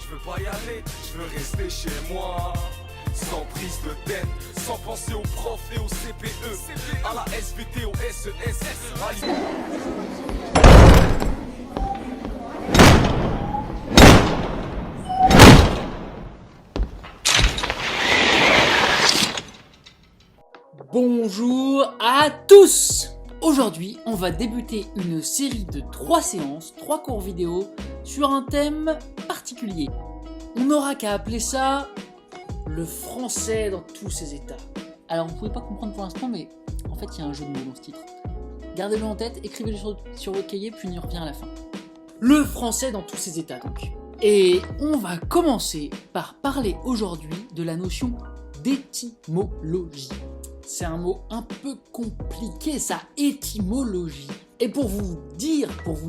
je veux pas y aller, je veux rester chez moi. Sans prise de tête, sans penser aux profs et aux CPE, à la SVT, au SES, Bonjour à tous! Aujourd'hui, on va débuter une série de 3 séances, 3 cours vidéo sur un thème particulier. On n'aura qu'à appeler ça le français dans tous ses états. Alors, vous pouvez pas comprendre pour l'instant, mais en fait, il y a un jeu de mots dans ce titre. Gardez-le en tête, écrivez-le sur votre cahier, puis on y revient à la fin. Le français dans tous ses états, donc. Et on va commencer par parler aujourd'hui de la notion d'étymologie. C'est un mot un peu compliqué, ça, étymologie. Et pour vous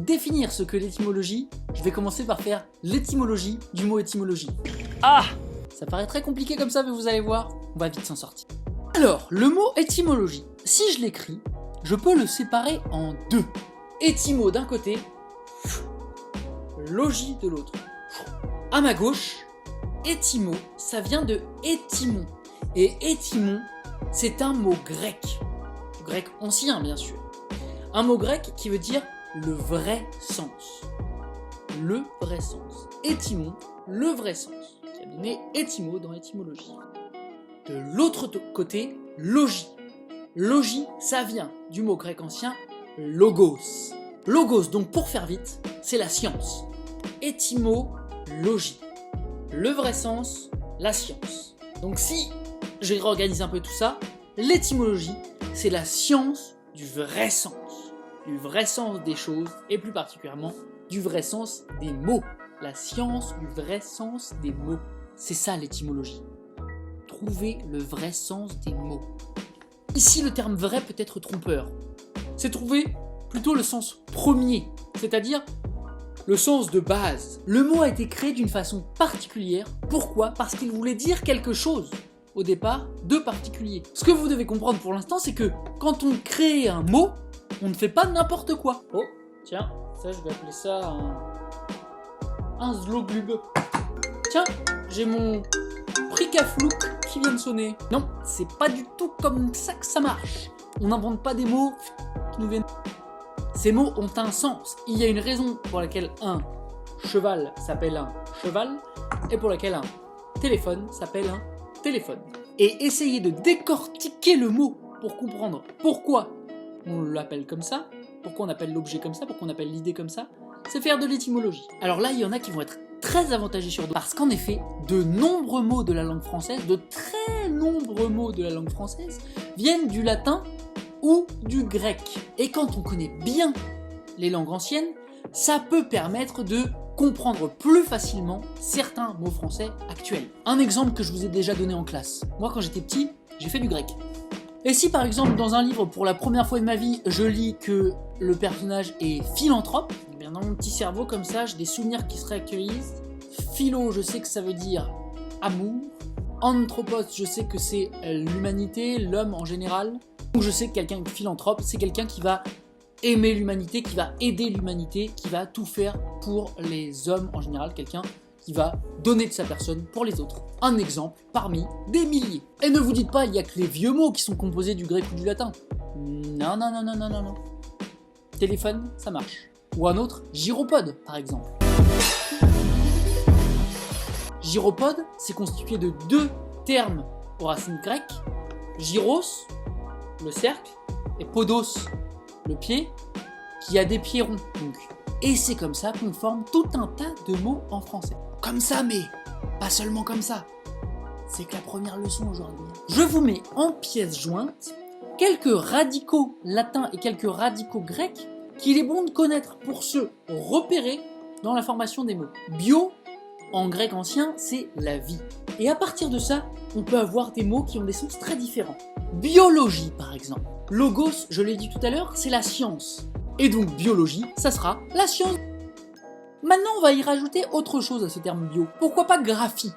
définir ce que l'étymologie, je vais commencer par faire l'étymologie du mot étymologie. Ah! Ça paraît très compliqué comme ça, mais vous allez voir, on va vite s'en sortir. Alors, le mot étymologie, si je l'écris, je peux le séparer en deux. Étymo d'un côté, logie de l'autre. À ma gauche, étymo, ça vient de étymon. Et étymon, c'est un mot grec ancien bien sûr. Un mot grec qui veut dire le vrai sens. Le vrai sens. Étymon, le vrai sens. Qui a donné étymo dans étymologie. De l'autre côté, logie. Logie, ça vient du mot grec ancien logos. Logos, donc pour faire vite, c'est la science. Étymologie. Le vrai sens, la science. Donc si je réorganise un peu tout ça, l'étymologie, c'est la science du vrai sens des choses, et plus particulièrement du vrai sens des mots. La science du vrai sens des mots. C'est ça l'étymologie. Trouver le vrai sens des mots. Ici, le terme vrai peut être trompeur. C'est trouver plutôt le sens premier, c'est-à-dire le sens de base. Le mot a été créé d'une façon particulière. Pourquoi ? Parce qu'il voulait dire quelque chose, au départ, de particulier. Ce que vous devez comprendre pour l'instant, c'est que quand on crée un mot, on ne fait pas n'importe quoi. Oh, tiens, ça je vais appeler ça un zloglub. Tiens, j'ai mon pricaflouk qui vient de sonner. Non, c'est pas du tout comme ça que ça marche. On n'invente pas des mots qui nous viennent. Ces mots ont un sens. Il y a une raison pour laquelle un cheval s'appelle un cheval et pour laquelle un téléphone s'appelle un téléphone. Et essayer de décortiquer le mot pour comprendre pourquoi on l'appelle comme ça, pourquoi on appelle l'objet comme ça, pourquoi on appelle l'idée comme ça, c'est faire de l'étymologie. Alors là, il y en a qui vont être très avantagés sur d'autres, parce qu'en effet, de nombreux mots de la langue française, de très nombreux mots de la langue française, viennent du latin ou du grec. Et quand on connaît bien les langues anciennes, ça peut permettre de comprendre plus facilement certains mots français actuels. Un exemple que je vous ai déjà donné en classe. Moi, quand j'étais petit, j'ai fait du grec. Et si par exemple, dans un livre, pour la première fois de ma vie, je lis que le personnage est philanthrope, eh bien dans mon petit cerveau, comme ça, j'ai des souvenirs qui se réactualisent. Philo, je sais que ça veut dire amour. Anthropos, je sais que c'est l'humanité, l'homme en général. Donc je sais que quelqu'un de philanthrope, c'est quelqu'un qui va aimer l'humanité, qui va aider l'humanité, qui va tout faire pour les hommes en général, quelqu'un qui va donner de sa personne pour les autres. Un exemple parmi des milliers. Et ne vous dites pas, il n'y a que les vieux mots qui sont composés du grec ou du latin. Non, non, non, non, non, non, non. Téléphone, ça marche. Ou un autre, gyropode, par exemple. Gyropode, c'est constitué de 2 termes aux racines grecques. Gyros, le cercle, et podos, le pied, qui a des pieds ronds. Donc. Et c'est comme ça qu'on forme tout un tas de mots en français. Comme ça, mais pas seulement comme ça. C'est que la première leçon aujourd'hui. Je vous mets en pièces jointes quelques radicaux latins et quelques radicaux grecs qu'il est bon de connaître pour se repérer dans la formation des mots. Bio, en grec ancien, c'est la vie. Et à partir de ça, on peut avoir des mots qui ont des sens très différents. Biologie, par exemple. Logos, je l'ai dit tout à l'heure, c'est la science. Et donc biologie, ça sera la science. Maintenant, on va y rajouter autre chose à ce terme bio. Pourquoi pas graphie ?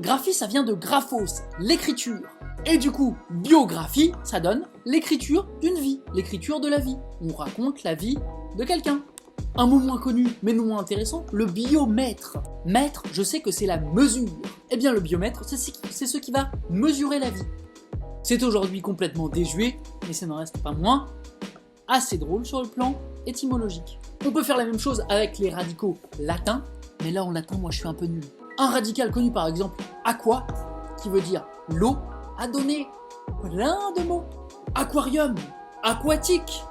Graphie, ça vient de graphos, l'écriture. Et du coup, biographie, ça donne l'écriture d'une vie, l'écriture de la vie. On raconte la vie de quelqu'un. Un mot moins connu, mais non moins intéressant, le biomètre. Mètre, je sais que c'est la mesure. Eh bien le biomètre, c'est ce qui va mesurer la vie. C'est aujourd'hui complètement désuet, mais ça n'en reste pas moins assez drôle sur le plan étymologique. On peut faire la même chose avec les radicaux latins, mais là en latin, moi je suis un peu nul. Un radical connu par exemple, aqua, qui veut dire l'eau, a donné plein de mots. Aquarium, aquatique,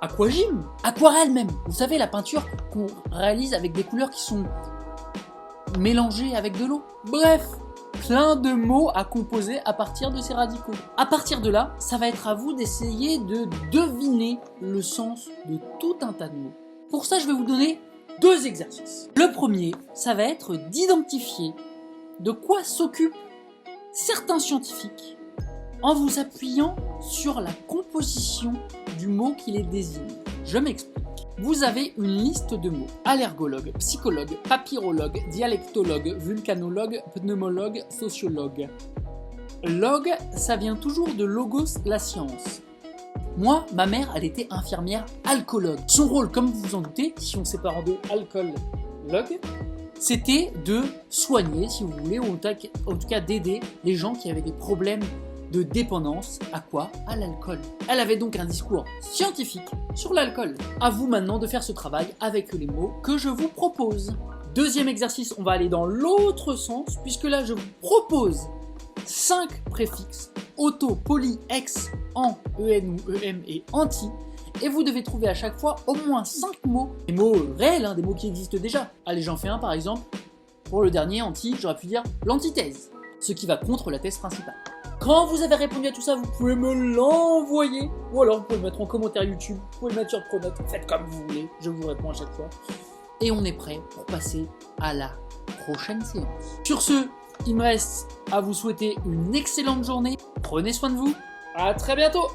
aquagym, aquarelle même. Vous savez, la peinture qu'on réalise avec des couleurs qui sont mélangées avec de l'eau. Bref, plein de mots à composer à partir de ces radicaux. À partir de là, ça va être à vous d'essayer de deviner le sens de tout un tas de mots. Pour ça, je vais vous donner 2 exercices. Le premier, ça va être d'identifier de quoi s'occupent certains scientifiques en vous appuyant sur la composition du mot qui les désigne. Je m'explique. Vous avez une liste de mots. Allergologue, psychologue, papyrologue, dialectologue, vulcanologue, pneumologue, sociologue. Log, ça vient toujours de logos, la science. Moi, ma mère, elle était infirmière alcoologue. Son rôle, comme vous vous en doutez, si on sépare en deux alcool-logue, c'était de soigner, si vous voulez, ou en tout cas d'aider les gens qui avaient des problèmes de dépendance à quoi? À l'alcool. Elle avait donc un discours scientifique sur l'alcool. À vous maintenant de faire ce travail avec les mots que je vous propose. Deuxième exercice, on va aller dans l'autre sens, puisque là je vous propose 5 préfixes auto, poly, ex, en, en ou em et anti, et vous devez trouver à chaque fois au moins 5 mots, des mots réels, des mots qui existent déjà. Allez, j'en fais un par exemple. Pour le dernier anti, j'aurais pu dire l'antithèse, ce qui va contre la thèse principale. Quand vous avez répondu à tout ça, vous pouvez me l'envoyer, ou alors vous pouvez le mettre en commentaire YouTube, vous pouvez le mettre sur Pronote, faites comme vous voulez, je vous réponds à chaque fois. Et on est prêt pour passer à la prochaine séance. Sur ce, il me reste à vous souhaiter une excellente journée, prenez soin de vous, à très bientôt.